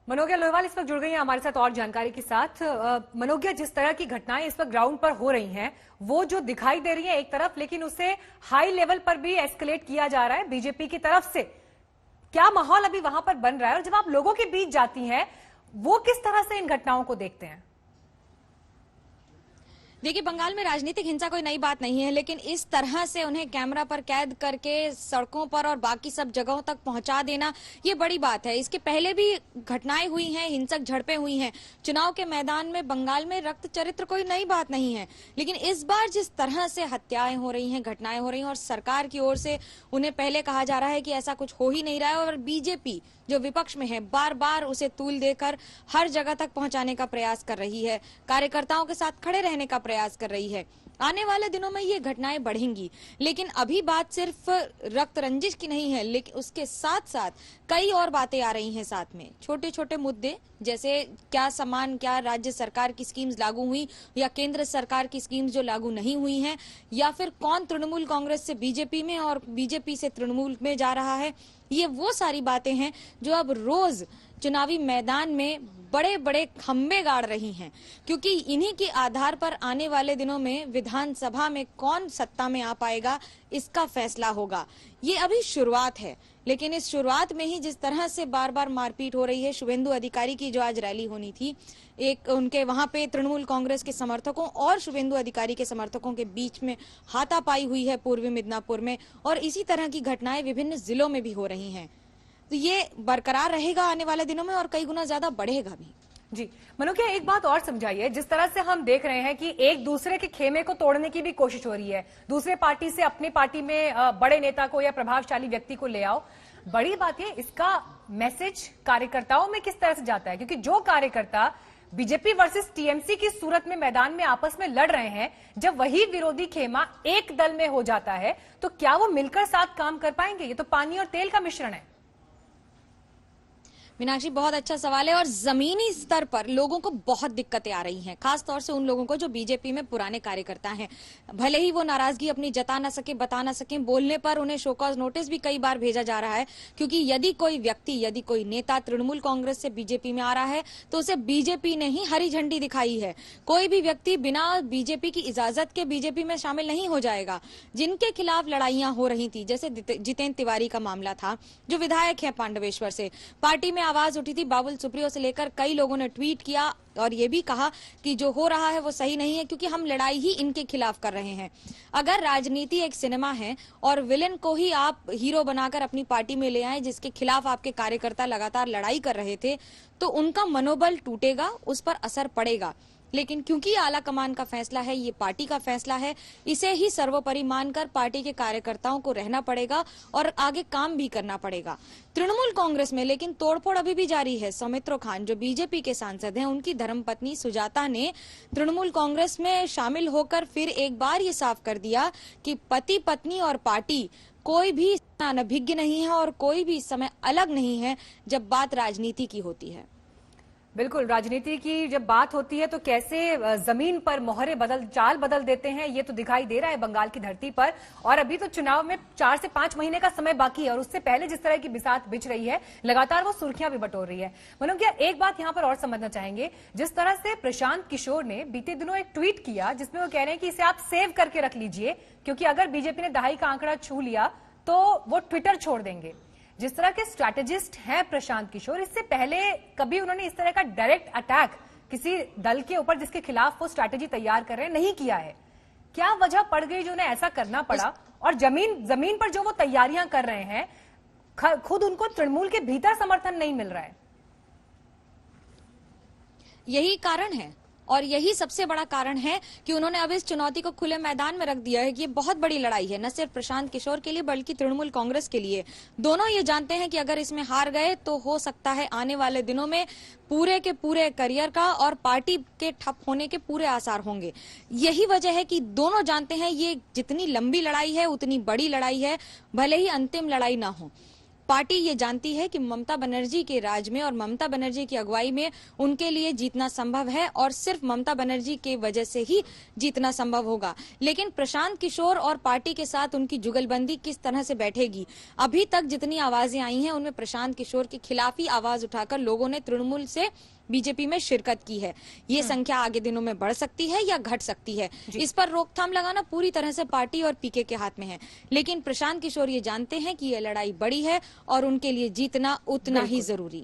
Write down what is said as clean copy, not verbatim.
मनोज्ञा लोहेवाल इस वक्त जुड़ गई हैं हमारे साथ और जानकारी के साथ। मनोज्ञा, जिस तरह की घटनाएं इस वक्त ग्राउंड पर हो रही हैं वो जो दिखाई दे रही है एक तरफ, लेकिन उसे हाई लेवल पर भी एस्केलेट किया जा रहा है बीजेपी की तरफ से। क्या माहौल अभी वहां पर बन रहा है और जब आप लोगों के बीच जाती हैं वो किस तरह से इन घटनाओं को देखते हैं? देखिए, बंगाल में राजनीतिक हिंसा कोई नई बात नहीं है, लेकिन इस तरह से उन्हें कैमरा पर कैद करके सड़कों पर और बाकी सब जगहों तक पहुंचा देना ये बड़ी बात है। इसके पहले भी घटनाएं हुई हैं, हिंसक झड़पें हुई हैं चुनाव के मैदान में। बंगाल में रक्त चरित्र कोई नई बात नहीं है, लेकिन इस बार जिस तरह से हत्याएं हो रही हैं, घटनाएं हो रही हैं और सरकार की ओर से उन्हें पहले कहा जा रहा है कि ऐसा कुछ हो ही नहीं रहा है, और बीजेपी जो विपक्ष में है बार बार उसे तूल देकर हर जगह तक पहुंचाने का प्रयास कर रही है, कार्यकर्ताओं के साथ खड़े रहने का प्रयास कर रही है। आने वाले दिनों में ये घटनाएं बढ़ेंगी, लेकिन अभी बात सिर्फ रक्त रंजिश की नहीं है, लेकिन उसके साथ साथ कई और बातें आ रही हैं साथ में। छोटे छोटे मुद्दे जैसे क्या राज्य सरकार की स्कीम्स लागू हुई या केंद्र सरकार की स्कीम्स जो लागू नहीं हुई हैं, या फिर कौन तृणमूल कांग्रेस से बीजेपी में और बीजेपी से तृणमूल में जा रहा है। ये वो सारी बातें हैं जो अब रोज चुनावी मैदान में बड़े बड़े खंबे गाड़ रही हैं, क्योंकि इन्हीं के आधार पर आने वाले दिनों में विधानसभा में कौन सत्ता में आ पाएगा इसका फैसला होगा। ये अभी शुरुआत है, लेकिन इस शुरुआत में ही जिस तरह से बार बार मारपीट हो रही है, शुभेंदु अधिकारी की जो आज रैली होनी थी, एक उनके वहां पे तृणमूल कांग्रेस के समर्थकों और शुभेंदु अधिकारी के समर्थकों के बीच में हाथापाई हुई है पूर्वी मिदनापुर में, और इसी तरह की घटनाएं विभिन्न जिलों में भी हो रही हैं। तो ये बरकरार रहेगा आने वाले दिनों में और कई गुना ज्यादा बढ़ेगा भी। जी मनोज्ञा, एक बात और समझाइए। जिस तरह से हम देख रहे हैं कि एक दूसरे के खेमे को तोड़ने की भी कोशिश हो रही है, दूसरे पार्टी से अपनी पार्टी में बड़े नेता को या प्रभावशाली व्यक्ति को ले आओ। बड़ी बात है, इसका मैसेज कार्यकर्ताओं में किस तरह से जाता है? क्योंकि जो कार्यकर्ता बीजेपी वर्सेस टीएमसी की सूरत में मैदान में आपस में लड़ रहे हैं, जब वही विरोधी खेमा एक दल में हो जाता है तो क्या वो मिलकर साथ काम कर पाएंगे? ये तो पानी और तेल का मिश्रण है। मीनाक्षी, बहुत अच्छा सवाल है, और जमीनी स्तर पर लोगों को बहुत दिक्कतें आ रही हैं, खास तौर से उन लोगों को जो बीजेपी में पुराने कार्यकर्ता हैं। भले ही वो नाराजगी अपनी जता ना सके, बता ना सके, बोलने पर उन्हें शोकॉज नोटिस भी कई बार भेजा जा रहा है, क्योंकि यदि कोई व्यक्ति, यदि कोई नेता तृणमूल कांग्रेस से बीजेपी में आ रहा है तो उसे बीजेपी ने ही हरी झंडी दिखाई है। कोई भी व्यक्ति बिना बीजेपी की इजाजत के बीजेपी में शामिल नहीं हो जाएगा। जिनके खिलाफ लड़ाइयां हो रही थी, जैसे जितेंद्र तिवारी का मामला था, जो विधायक है पांडवेश्वर से, पार्टी में आवाज उठी थी, बाबुल सुप्रियो से लेकर कई लोगों ने ट्वीट किया और ये भी कहा कि जो हो रहा है वो सही नहीं है, क्योंकि हम लड़ाई ही इनके खिलाफ कर रहे हैं। अगर राजनीति एक सिनेमा है और विलेन को ही आप हीरो बनाकर अपनी पार्टी में ले आए, जिसके खिलाफ आपके कार्यकर्ता लगातार लड़ाई कर रहे थे, तो उनका मनोबल टूटेगा, उस पर असर पड़ेगा। लेकिन क्योंकि आला कमान का फैसला है, ये पार्टी का फैसला है, इसे ही सर्वोपरि मानकर पार्टी के कार्यकर्ताओं को रहना पड़ेगा और आगे काम भी करना पड़ेगा। तृणमूल कांग्रेस में लेकिन तोड़फोड़ अभी भी जारी है। सौमित्र खान जो बीजेपी के सांसद हैं, उनकी धर्मपत्नी सुजाता ने तृणमूल कांग्रेस में शामिल होकर फिर एक बार ये साफ कर दिया कि पति पत्नी और पार्टी कोई भी अनभिज्ञ नहीं है और कोई भी समय अलग नहीं है जब बात राजनीति की होती है। बिल्कुल, राजनीति की जब बात होती है तो कैसे जमीन पर मोहरे चाल बदल देते हैं, ये तो दिखाई दे रहा है बंगाल की धरती पर। और अभी तो चुनाव में 4 से 5 महीने का समय बाकी है, और उससे पहले जिस तरह की बिसात बिछ रही है, लगातार वो सुर्खियां भी बटोर रही है। मनोज्ञा, एक बात यहां पर और समझना चाहेंगे। जिस तरह से प्रशांत किशोर ने बीते दिनों एक ट्वीट किया जिसमें वो कह रहे हैं कि इसे आप सेव करके रख लीजिए, क्योंकि अगर बीजेपी ने दहाई का आंकड़ा छू लिया तो वो ट्विटर छोड़ देंगे। जिस तरह के स्ट्रैटेजिस्ट हैं प्रशांत किशोर, इससे पहले कभी उन्होंने इस तरह का डायरेक्ट अटैक किसी दल के ऊपर जिसके खिलाफ वो स्ट्रैटेजी तैयार कर रहे हैं नहीं किया है। क्या वजह पड़ गई जो उन्हें ऐसा करना पड़ा? और जमीन पर जो वो तैयारियां कर रहे हैं, खुद उनको तृणमूल के भीतर समर्थन नहीं मिल रहा है। यही कारण है, और यही सबसे बड़ा कारण है कि उन्होंने अब इस चुनौती को खुले मैदान में रख दिया है कि ये बहुत बड़ी लड़ाई है, न सिर्फ प्रशांत किशोर के लिए बल्कि तृणमूल कांग्रेस के लिए। दोनों ये जानते हैं कि अगर इसमें हार गए तो हो सकता है आने वाले दिनों में पूरे के पूरे करियर का और पार्टी के ठप होने के पूरे आसार होंगे। यही वजह है कि दोनों जानते हैं ये जितनी लंबी लड़ाई है उतनी बड़ी लड़ाई है, भले ही अंतिम लड़ाई ना हो। पार्टी ये जानती है कि ममता बनर्जी के राज में और ममता बनर्जी की अगुवाई में उनके लिए जीतना संभव है और सिर्फ ममता बनर्जी के वजह से ही जीतना संभव होगा। लेकिन प्रशांत किशोर और पार्टी के साथ उनकी जुगलबंदी किस तरह से बैठेगी? अभी तक जितनी आवाजें आई हैं उनमें प्रशांत किशोर के खिलाफ ही आवाज उठाकर लोगों ने तृणमूल से बीजेपी में शिरकत की है। ये संख्या आगे दिनों में बढ़ सकती है या घट सकती है, इस पर रोकथाम लगाना पूरी तरह से पार्टी और पीके के हाथ में है। लेकिन प्रशांत किशोर ये जानते हैं कि ये लड़ाई बड़ी है और उनके लिए जीतना उतना ही जरूरी।